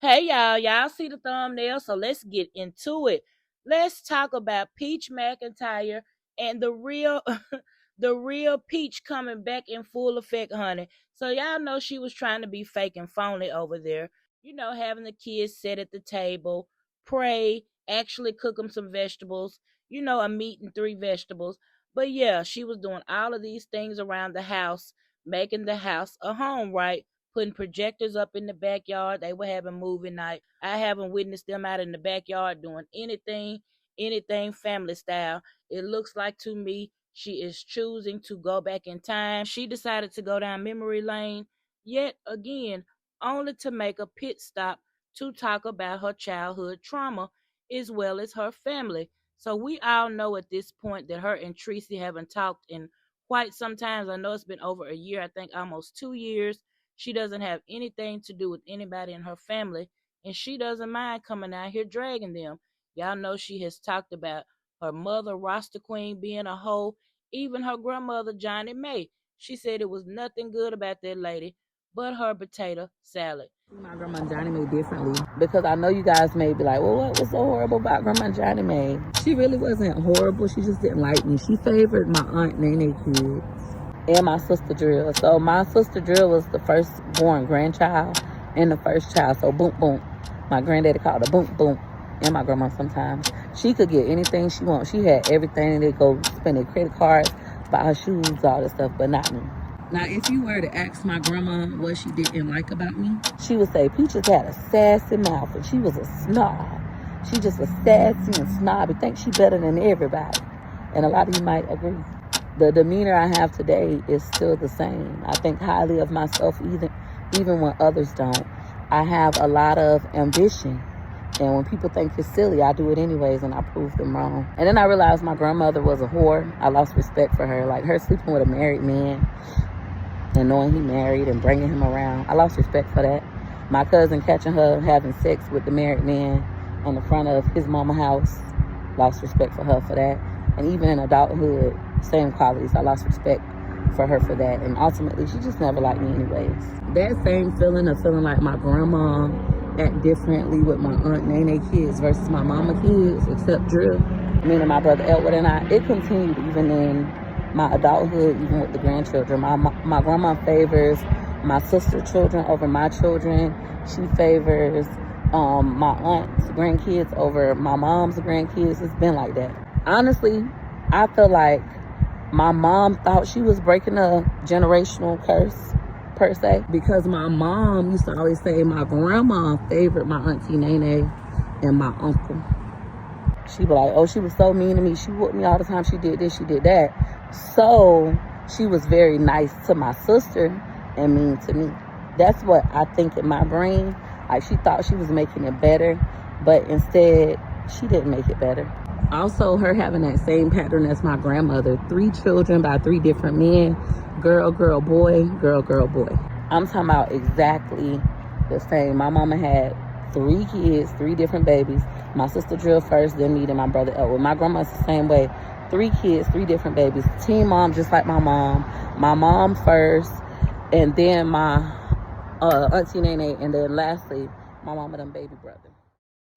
Hey y'all see the thumbnail, so let's get into it. Let's talk about Peach McIntyre and the real the real Peach coming back in full effect, honey. So y'all know she was trying to be fake and phony over there. Having the kids sit at the table, pray, actually cook them some vegetables, a meat and three vegetables. But yeah, she was doing all of these things around the house, making the house a home, right? Putting projectors up in the backyard. They were having movie night. I haven't witnessed them out in the backyard doing anything family style. It looks like to me she is choosing to go back in time. She decided to go down memory lane yet again, only to make a pit stop to talk about her childhood trauma as well as her family. So we all know at this point that her and Tracy haven't talked in quite some time. I know it's been over a year, I think almost 2 years. She doesn't have anything to do with anybody in her family, and she doesn't mind coming out here dragging them. Y'all know she has talked about her mother, Rasta Queen, being a hoe, even her grandmother, Johnny May. She said it was nothing good about that lady but her potato salad. My grandma Johnny Mae differently because I know you guys may be like, well, what was so horrible about Grandma Johnny Mae? She really wasn't horrible. She just didn't like me. She favored my aunt Nene kids and my sister Drill. So my sister Drill was the firstborn grandchild and the first child. So boom, boom. My granddaddy called her boom, boom. And my grandma sometimes. She could get anything she wants. She had everything. They go spend their credit cards, buy her shoes, all this stuff, but not me. Now, if you were to ask my grandma what she didn't like about me, she would say Peaches had a sassy mouth and she was a snob. She just was sassy and snobby. Think she better than everybody. And a lot of you might agree. The demeanor I have today is still the same. I think highly of myself even when others don't. I have a lot of ambition. And when people think it's silly, I do it anyways, and I prove them wrong. And then I realized my grandmother was a whore. I lost respect for her. Like her sleeping with a married man and knowing he married and bringing him around. I lost respect for that. My cousin catching her having sex with the married man on the front of his mama house. Lost respect for her for that. And even in adulthood, same qualities. I lost respect for her for that. And ultimately, she just never liked me anyways. That same feeling of feeling like my grandma act differently with my aunt Nene kids versus my mama kids, except Drill, me and my brother Edward and I, it continued even in my adulthood, even with the grandchildren. My grandma favors my sister's children over my children. She favors my aunt's grandkids over my mom's grandkids. It's been like that. Honestly, I feel like my mom thought she was breaking a generational curse per se, because my mom used to always say my grandma favored my auntie Nene and my uncle. She'd be like, oh, she was so mean to me. She whooped me all the time. She did this, she did that. So she was very nice to my sister and mean to me. That's what I think in my brain. Like she thought she was making it better, but instead she didn't make it better. Also, her having that same pattern as my grandmother. 3 children by 3 different men. Girl, girl, boy, girl, girl, boy. I'm talking about exactly the same. My mama had 3 kids, 3 different babies. My sister Drill first, then me, then my brother Elwood. My grandma's the same way. 3 kids, 3 different babies. Teen mom, just like my mom. My mom first, and then my auntie Nene, and then lastly, my mama and baby brother.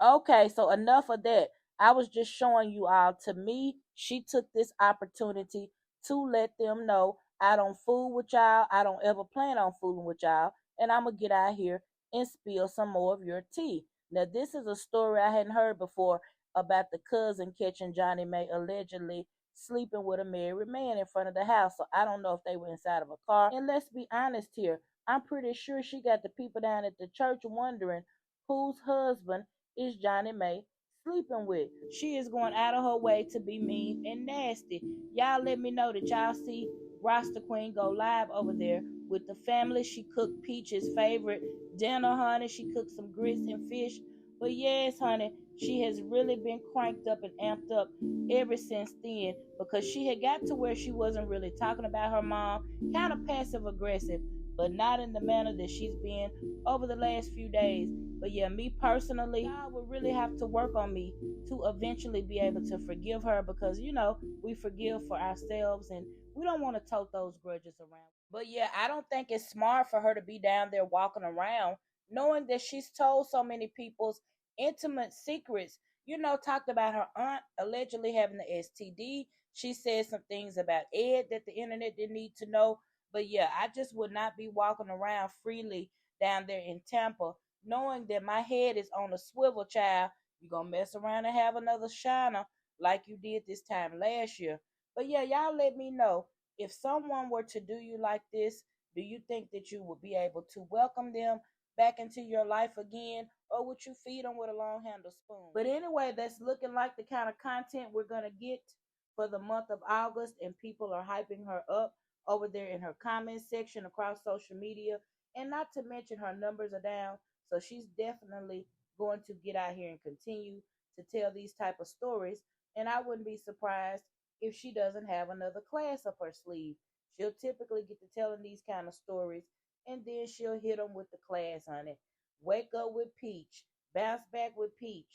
Okay, so enough of that. I was just showing you all. To me, she took this opportunity to let them know I don't fool with y'all. I don't ever plan on fooling with y'all. And I'm going to get out here and spill some more of your tea. Now, this is a story I hadn't heard before about the cousin catching Johnny May allegedly sleeping with a married man in front of the house. So I don't know if they were inside of a car. And let's be honest here. I'm pretty sure she got the people down at the church wondering whose husband is Johnny May sleeping with. She is going out of her way to be mean and nasty. Y'all let me know that y'all see Rasta Queen go live over there with the family. She cooked Peach's favorite dinner, honey. She cooked some grits and fish. But yes, honey, she has really been cranked up and amped up ever since then, because she had got to where she wasn't really talking about her mom, kind of passive aggressive, but not in the manner that she's been over the last few days. But yeah, me personally, God would really have to work on me to eventually be able to forgive her, because we forgive for ourselves and we don't want to tote those grudges around. But yeah, I don't think it's smart for her to be down there walking around knowing that she's told so many people's intimate secrets. Talked about her aunt allegedly having the STD. She said some things about Ed that the internet didn't need to know. But yeah, I just would not be walking around freely down there in Tampa, knowing that my head is on a swivel, child. You're gonna mess around and have another shiner like you did this time last year. But yeah, y'all let me know, if someone were to do you like this, do you think that you would be able to welcome them back into your life again, or would you feed them with a long handled spoon? But anyway, that's looking like the kind of content we're going to get for the month of August, and people are hyping her up over there in her comment section across social media. And not to mention, her numbers are down, so she's definitely going to get out here and continue to tell these type of stories. And I wouldn't be surprised if she doesn't have another class up her sleeve. She'll typically get to telling these kind of stories, and then she'll hit them with the class, honey. Wake up with Peach, bounce back with Peach.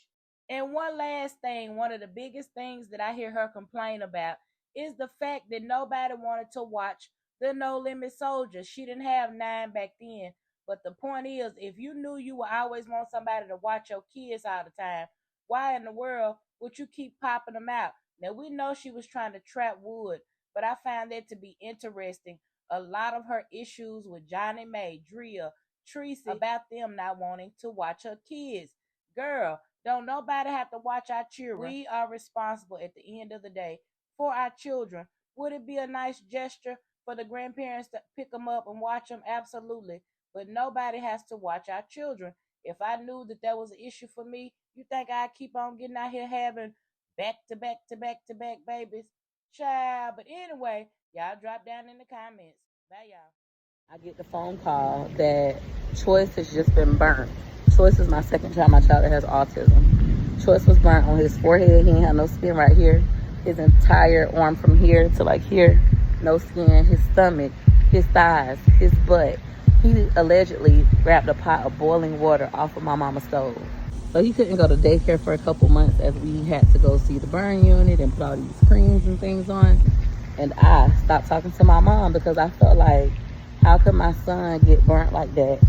And one last thing, one of the biggest things that I hear her complain about is the fact that nobody wanted to watch the No Limit Soldiers. She didn't have 9 back then. But the point is, if you knew you would always want somebody to watch your kids all the time, why in the world would you keep popping them out? Now, we know she was trying to trap Wood, but I find that to be interesting. A lot of her issues with Johnny Mae, Drea, Tracy, about them not wanting to watch her kids. Girl, don't nobody have to watch our children. We are responsible at the end of the day for our children. Would it be a nice gesture for the grandparents to pick them up and watch them? Absolutely. But nobody has to watch our children. If I knew that that was an issue for me, you think I'd keep on getting out here having back to back to back to back babies? Child. But anyway, y'all drop down in the comments. Bye, y'all. I get the phone call that Choice has just been burnt. Choice is my second child, my child that has autism. Choice was burnt on his forehead. He ain't had no skin right here. His entire arm from here to like here, no skin. His stomach, his thighs, his butt. He allegedly grabbed a pot of boiling water off of my mama's stove. So he couldn't go to daycare for a couple months as we had to go see the burn unit and put all these creams and things on. And I stopped talking to my mom because I felt like, how could my son get burnt like that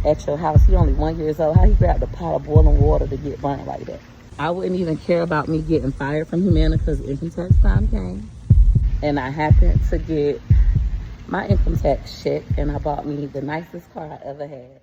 at your house? He only 1 year old. How he grabbed a pot of boiling water to get burnt like that? I wouldn't even care about me getting fired from Humana because income tax time came. And I happened to get my income tax check, and I bought me the nicest car I ever had.